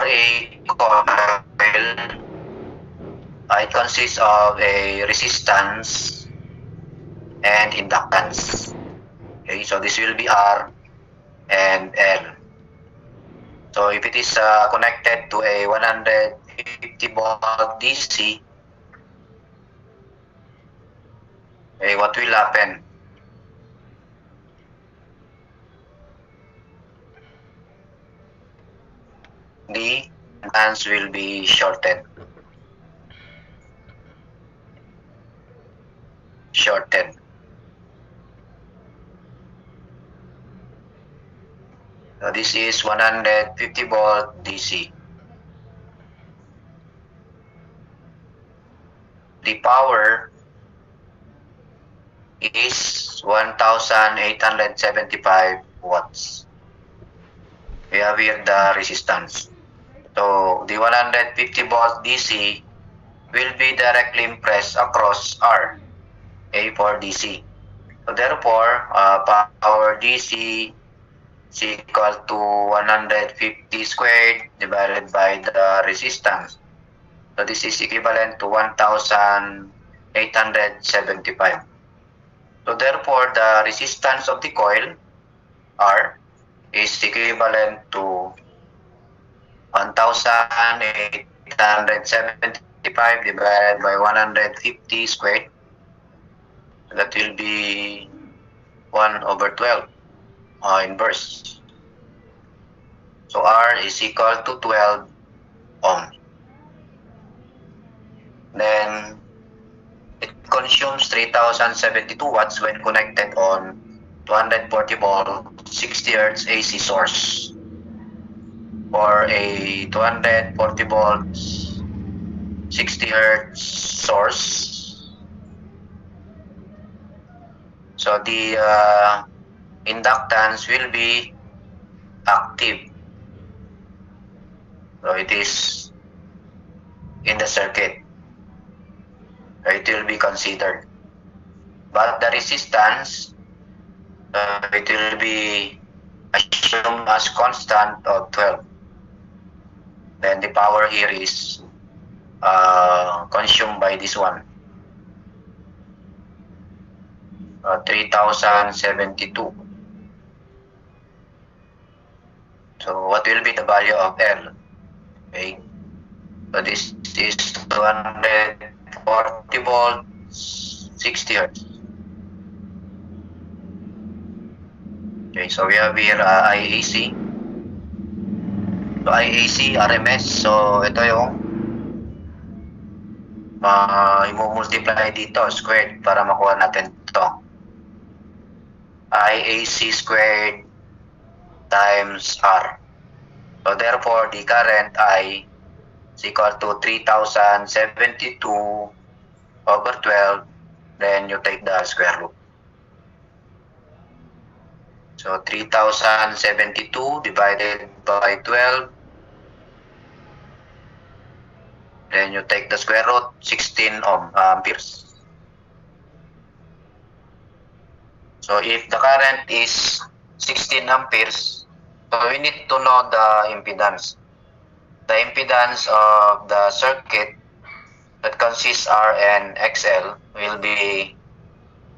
a coil, it consists of a resistance and inductance. Okay, so this will be R and L. So if it is connected to a 150 volt DC, okay, what will happen? The inductance will be shorted. So this is 150 volt DC. The power is 1,875 watts. We have here the resistance. So the 150 volt DC will be directly impressed across R, A for DC. So therefore, power DC is equal to 150 squared divided by the resistance. So this is equivalent to 1,875. So therefore, the resistance of the coil R is equivalent to 1,875 divided by 150 squared. So that will be 1/12 inverse. So R is equal to 12 ohm. Then it consumes 3,072 watts when connected on 240 volt 60 Hz AC source or a 240 volts 60 Hz source. So the inductance will be active. So it is in the circuit. It will be considered. But the resistance, it will be assumed as constant of 12. Then the power here is consumed by this one, 3,072. So what will be the value of L? Okay. So this is 240 volts 60 Hz. Okay, so we have here IAC. So IAC, RMS. So ito yung i-multiply dito, squared, para makuha natin ito. IAC squared times R. So therefore, the current I is equal to 3,072/12. Then you take the square root. So 3,072 divided by 12. Then you take the square root, 16 amperes. So if the current is 16 amperes, so we need to know the impedance. The impedance of the circuit that consists R and XL will be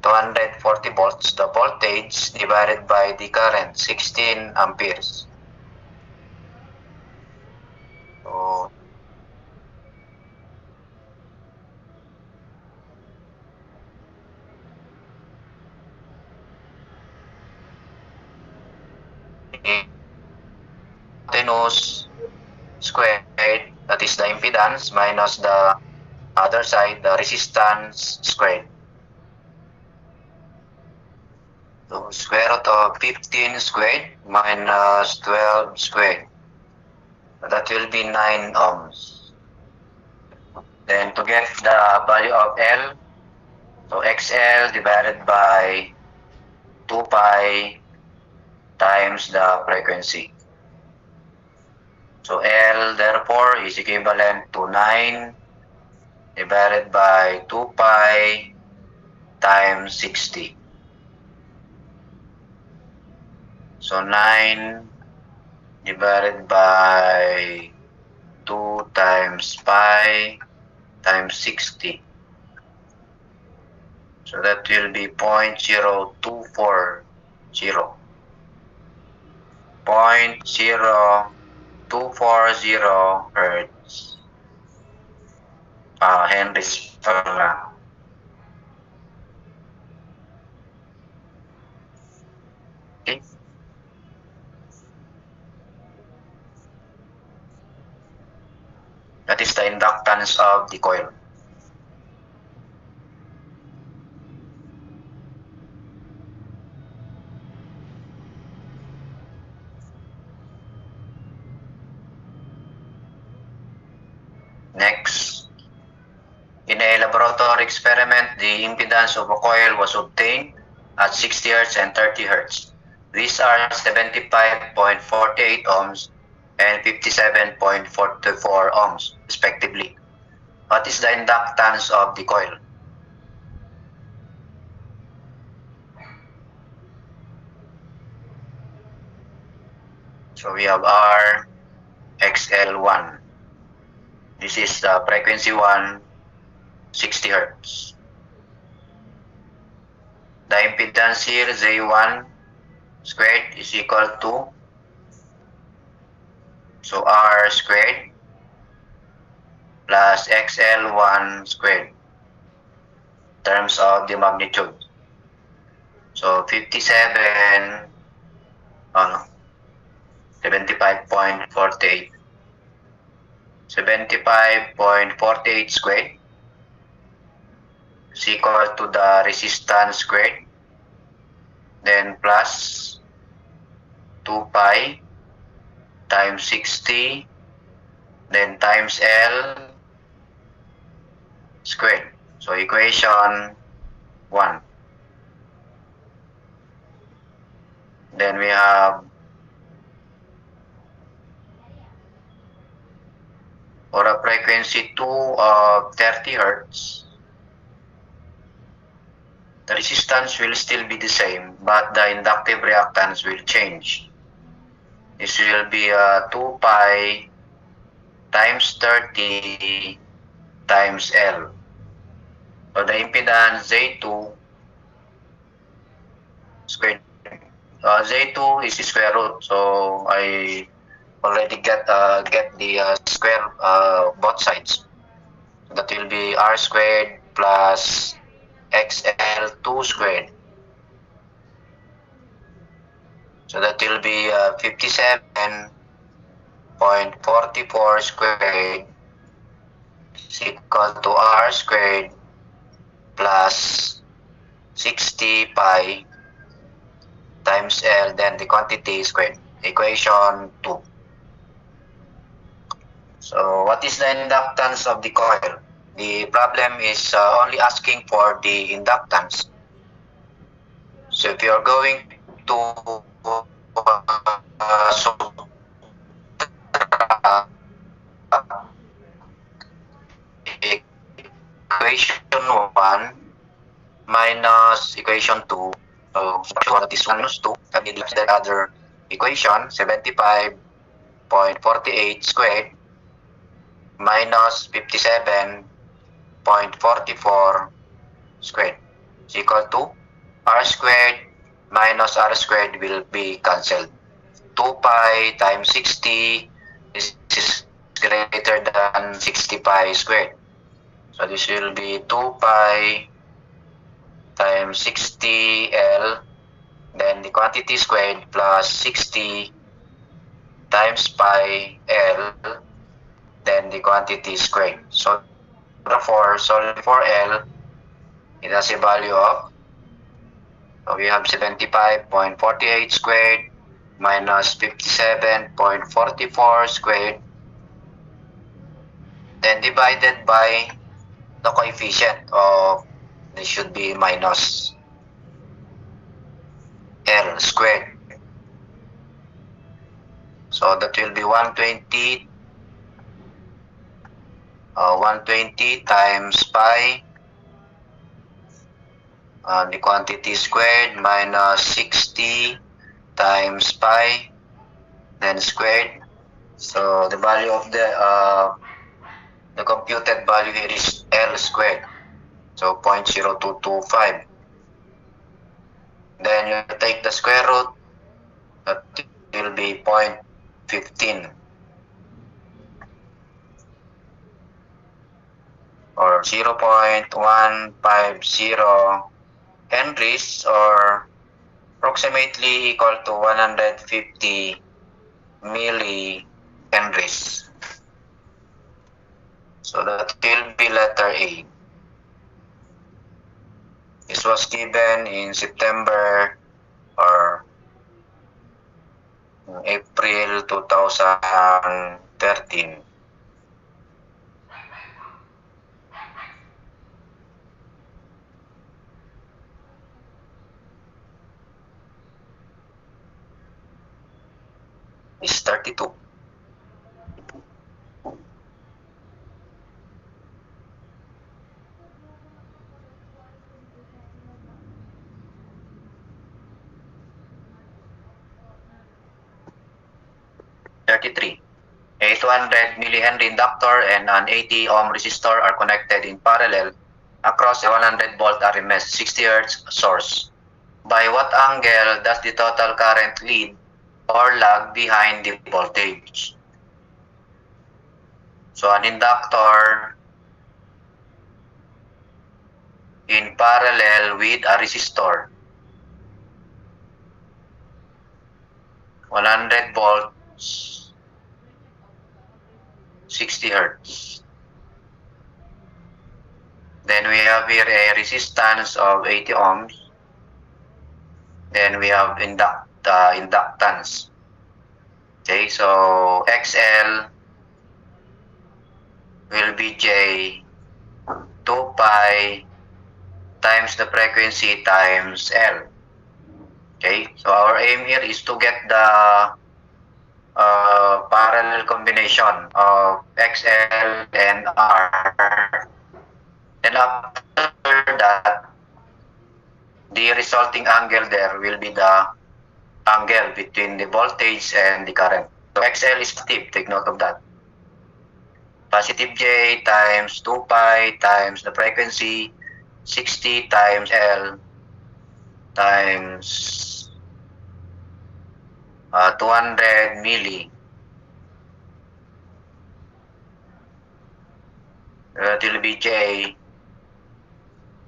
240 volts, the voltage, divided by the current, 16 amperes. So hypotenuse squared, that is the impedance, minus the other side, the resistance squared. So square root of 15 squared minus 12 squared. That will be 9 ohms. Then to get the value of L, so XL divided by 2 pi times the frequency. So L therefore is equivalent to 9 divided by 2 pi times 60. So 9 divided by times pi times 60. So that will be 0.0240. 0.0240 hertz. Henrys pala. Okay. That is the inductance of the coil. Next, in a laboratory experiment, the impedance of a coil was obtained at 60 Hz and 30 Hz. These are 75.48 ohms and 57.44 ohms, respectively. What is the inductance of the coil? So we have R, XL1. This is the frequency 1, 60 Hz. The impedance here, Z1 squared is equal to, so R squared plus XL1 squared in terms of the magnitude. So 75.48. 75.48 squared is equal to the resistance squared, then plus 2 pi times 60, then times L squared. So equation 1. Then we have for a frequency 2 of 30 Hz, the resistance will still be the same, but the inductive reactance will change. This will be 2 pi times 30 times L. So the impedance Z2 squared. Z2 is the square root, so I already get the square both sides. That will be R squared plus XL2 squared. So that will be 57.44 squared is equal to R squared plus 60 pi times L, then the quantity squared. Equation 2. So what is the inductance of the coil? The problem is only asking for the inductance. So if you are going to equation 1 minus equation 2, so that is 1 minus 2, and in the other equation, 75.48 squared minus 57.44 squared is equal to R squared minus R squared will be cancelled. 2 pi times 60 is greater than 60 pi squared. So this will be 2 pi times 60 L, then the quantity squared plus 60 times pi L, then the quantity squared. So therefore, solving for L, it has a value of, so we have 75.48 squared minus 57.44 squared, then divided by the coefficient of, this should be minus L squared. So that will be 120 times pi, the quantity squared, minus 60 times pi, then squared. So the value of the The computed value here is L squared. So 0.0225. Then you take the square root, that will be 0.15 or 0.150 henries, or approximately equal to 150 millihenries. So that will be letter A. This was given in September or April 2013. Is 32. A 200 millihenry inductor and an 80 ohm resistor are connected in parallel across a 100 volt RMS 60 Hz source. By what angle does the total current lead or lag behind the voltage? So an inductor in parallel with a resistor, 100 volts, 60 Hz. Then we have here a resistance of 80 ohms. Then we have inductance. Okay, so XL will be J 2 pi times the frequency times L. Okay, so our aim here is to get the parallel combination of XL and R. Then after that, the resulting angle there will be the angle between the voltage and the current. So XL is positive, take note of that. Positive J times 2 pi times the frequency 60 times L times 200 milli. That will be J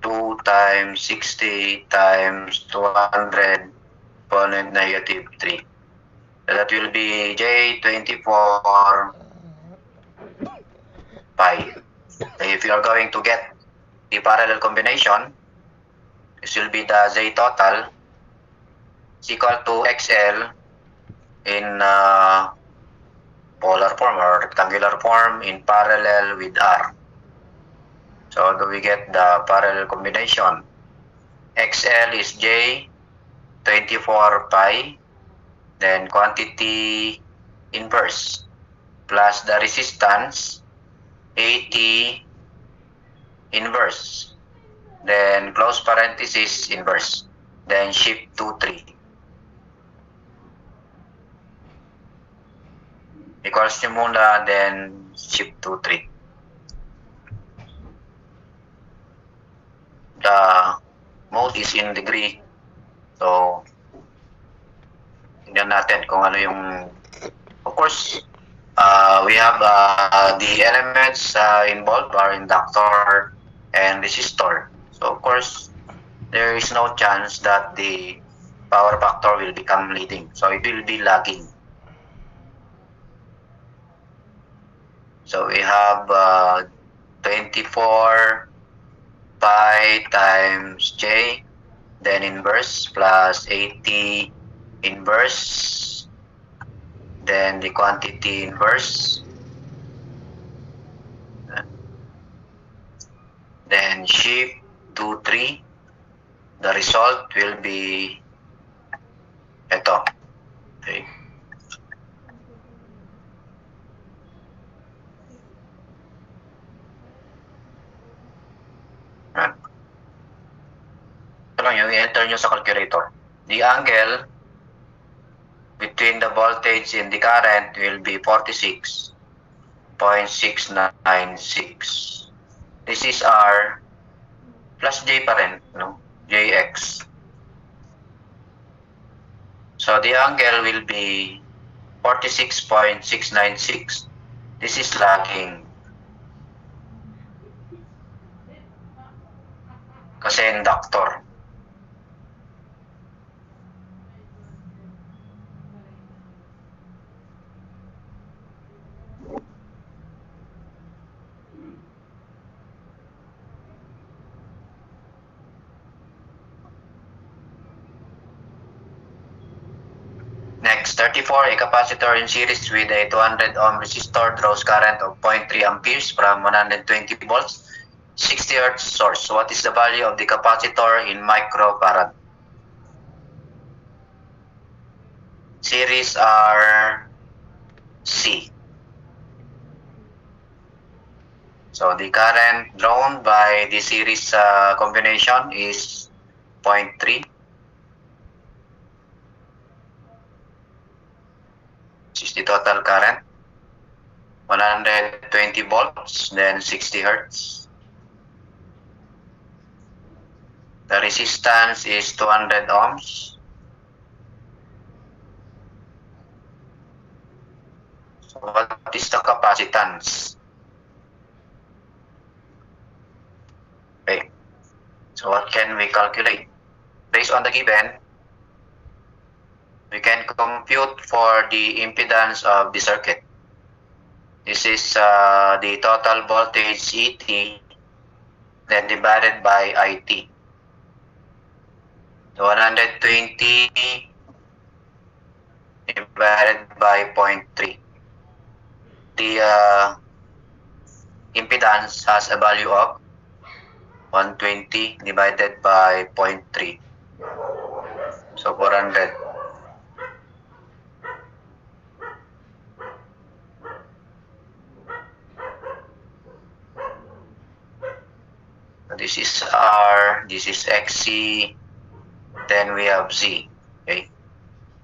2 times 60 times 200 exponent negative 3. So that will be J 24 pi. If you are going to get the parallel combination, this will be the Z total is equal to XL in polar form or rectangular form in parallel with R. So do we get the parallel combination? XL is J 24 pi, then quantity inverse plus the resistance 80 inverse, then close parenthesis inverse, then shift to 3 equals to muna, then shift to 3. The mode is in degree, so tingnan natin kung ano yung, of course, we have the elements involved are inductor and resistor. So of course, there is no chance that the power factor will become leading. So it will be lagging. So we have 24 pi times J, then inverse plus 80 inverse, then the quantity inverse, then shift to 3. The result will be ito. Okay. Ito lang yung i-enter nyo sa calculator. The angle between the voltage and the current will be 46. 0.696. This is R plus J pa rin, no? JX. So the angle will be 46.696. This is lagging. Kasi inductor. Next, 34, a capacitor in series with a 200 ohm resistor draws current of 0.3 amperes from 120 volts, 60 Hz source. What is the value of the capacitor in microfarad? Series are C. So the current drawn by the series combination is 0.3. This is the total current. 120 volts, then 60 Hertz. The resistance is 200 ohms. So what is the capacitance? Okay. So what can we calculate? Based on the given, we can compute for the impedance of the circuit. This is the total voltage ET, then divided by IT. So 120 divided by 0.3. The impedance has a value of 120 divided by 0.3. So 400. This is R, this is XC, then we have Z. Okay?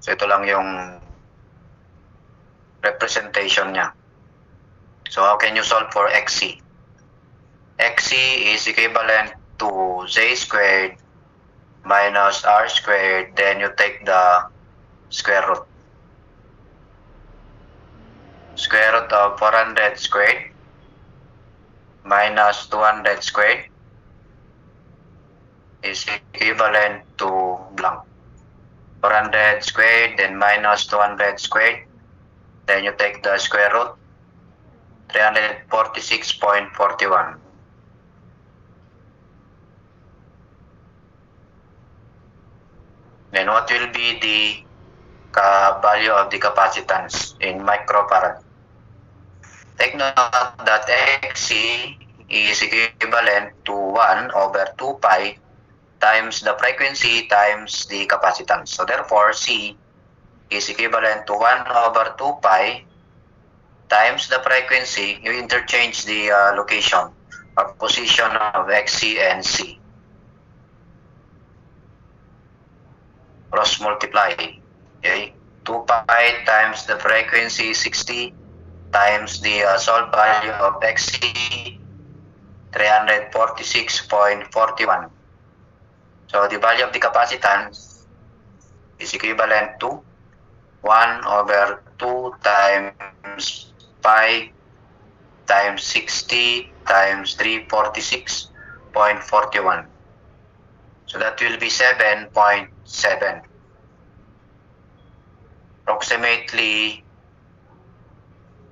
So ito lang yung representation niya. So how can you solve for XC? XC is equivalent to Z squared minus R squared, then you take the square root. Square root of 400 squared minus 200 squared is equivalent to blank. 400 squared, then minus 200 squared, then you take the square root, 346.41. Then what will be the value of the capacitance in microfarad? Take note that XC is equivalent to 1 over 2 pi times the frequency times the capacitance. So therefore, C is equivalent to 1 over 2 pi times the frequency. You interchange the location or position of XC and C. Cross multiply. Okay? 2 pi times the frequency 60 times the solved value of XC 346.41. So the value of the capacitance is equivalent to 1 over 2 times pi times 60 times 346.41. So that will be 7.7. Approximately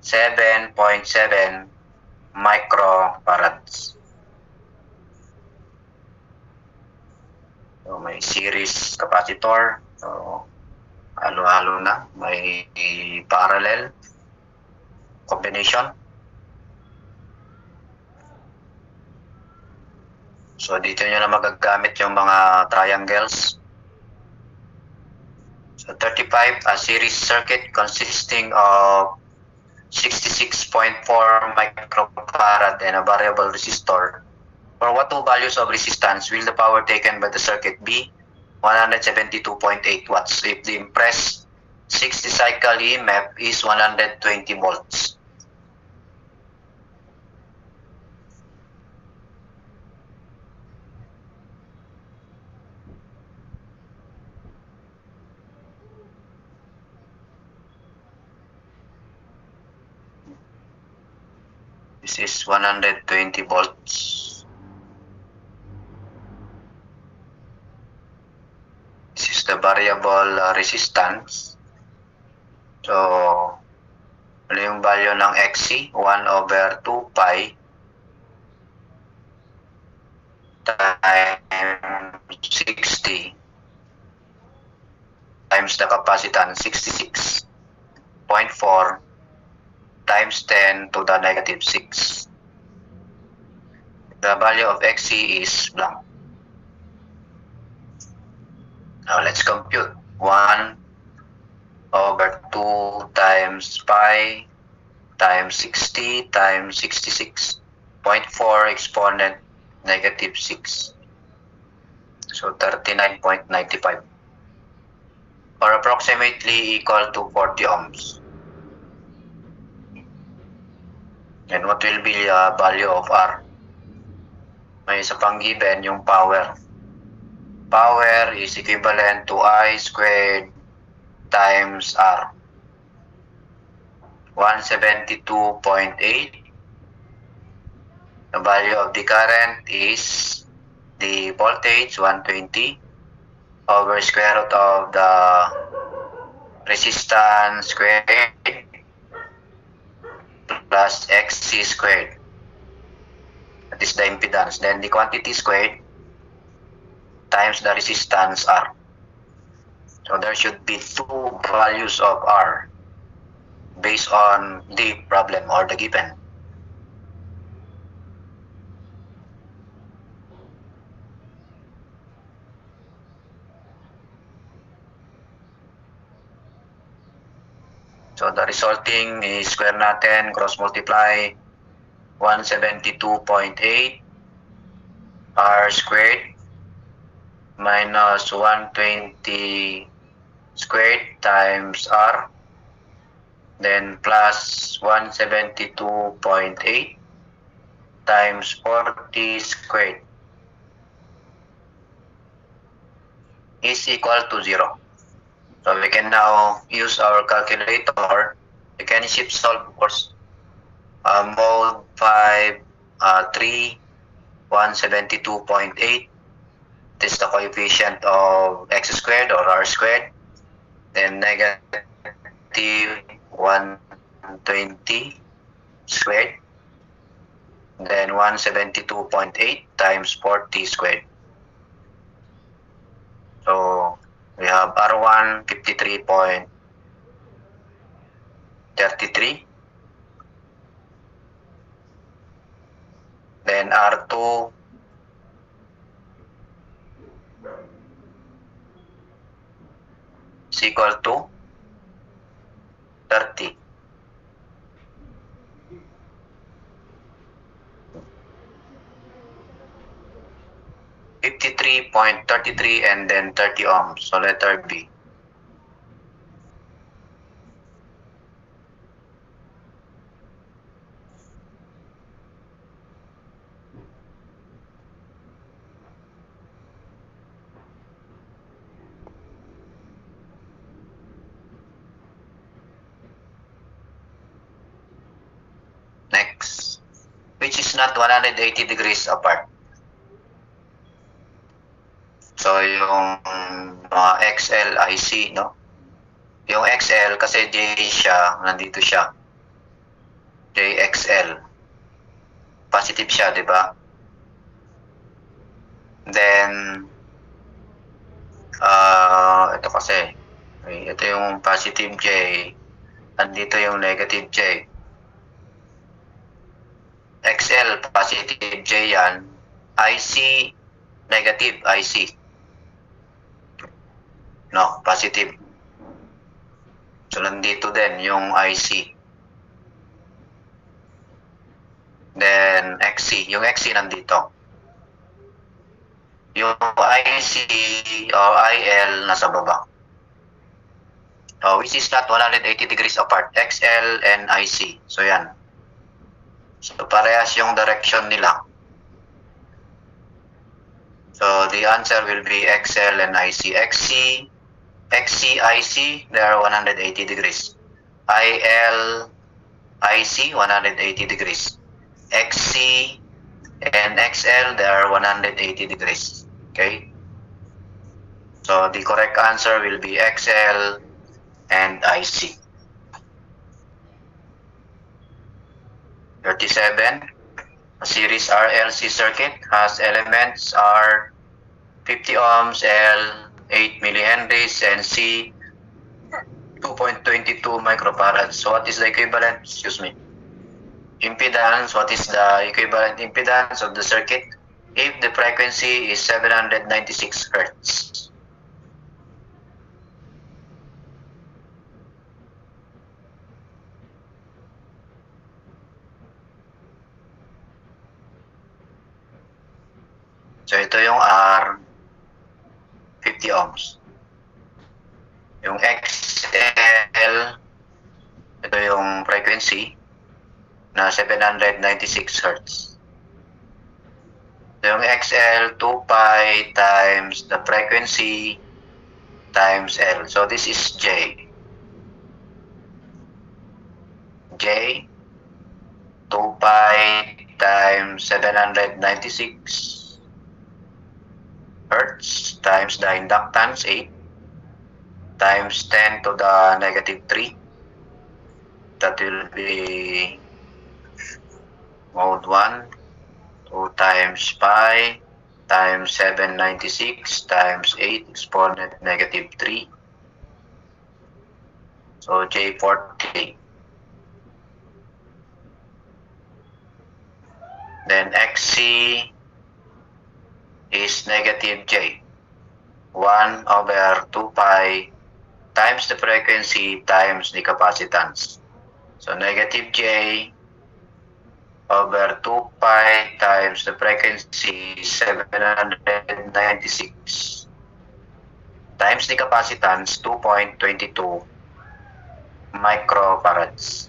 7.7 microfarads. So may series capacitor. So halo-halo na. May parallel combination. So dito nyo na magagamit yung mga triangles. So 35, a series circuit consisting of 66.4 microfarad and a variable resistor. For what two values of resistance will the power taken by the circuit be? 172.8 watts if the impressed 60 cycle EMF is 120 volts. This is 120 volts. This is the variable resistance. So, ano yung value ng XC? 1/2 pi times 60 times the capacitance, 66.4 times 10 to the negative 6. The value of XC is blank. Now let's compute. 1/2 times pi times 60 times 66.4 exponent negative 6. So 39.95. Or approximately equal to 40 ohms. And what will be the value of R? May isa pang given yung power. Power is equivalent to I squared times R. 172.8. The value of the current is the voltage 120 over square root of the resistance squared plus XC squared. That is the impedance. Then the quantity squared times the resistance R. So there should be two values of R based on the problem or the given. So the resulting is square natin, cross multiply 172.8 R squared minus 120 squared times R, then plus 172.8 times 40 squared is equal to 0. So we can now use our calculator. We can shift solve, of course. Mode 5, 3, 172.8. This is the coefficient of x squared or r squared. Then negative 120 squared. Then 172.8 times 40 squared. So we have R1 53.33, then R2 is equal to 30. .33 and then 30 ohms. So letter B. Next, which is not 180 degrees apart. So yung XL, IC, no? Yung XL kasi J siya, nandito siya. JXL. Positive siya, di ba? Then, ito kasi, ito yung positive J, nandito yung negative J. XL, positive J yan. IC, negative IC. No, positive. So, nandito din yung IC. Then, XC. Yung XC nandito. Yung IC o IL nasa baba. Which is not 180 degrees apart. XL and IC. So, yan. So, parehas yung direction nila. So, the answer will be XL and IC. XC, IC, they are 180 degrees. IL, IC, 180 degrees. XC and XL, they are 180 degrees. Okay? So the correct answer will be XL and IC. 37. A series RLC circuit has elements R 50 ohms, L 8 millihenries, and C 2.22 microfarads. So what is the equivalent? Impedance. What is the equivalent impedance of the circuit if the frequency is 796 Hertz? So ito yung R 50 ohms. Yung XL, ito yung frequency na 796 Hertz. So yung XL, 2 pi times the frequency times L. So this is J. J, 2 pi times 796 Hertz times the inductance 8 times 10 to the negative 3. That will be mode 1, 2 times pi times 796 times 8 exponent negative 3. So J40. Then XC is negative J. 1 over 2 pi times the frequency times the capacitance. So negative J over 2 pi times the frequency 796 times the capacitance 2.22 microfarads.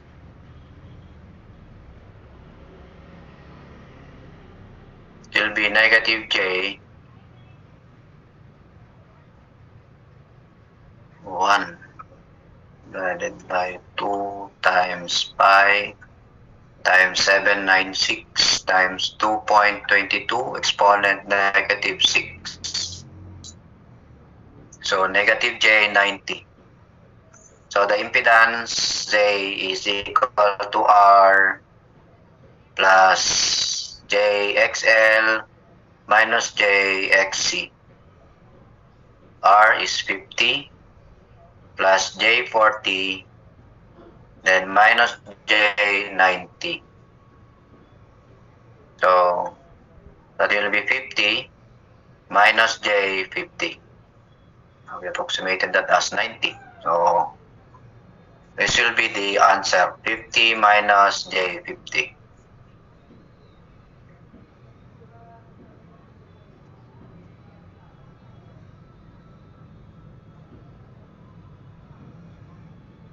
It will be negative J 1 divided by 2 times pi times 796 times 2.22 exponent negative 6. So negative J 90. So the impedance J is equal to R plus JXL minus JXC. R is 50 plus J40, then minus J90. So that will be 50 minus J50. We approximated that as 90. So this will be the answer, 50 minus J50.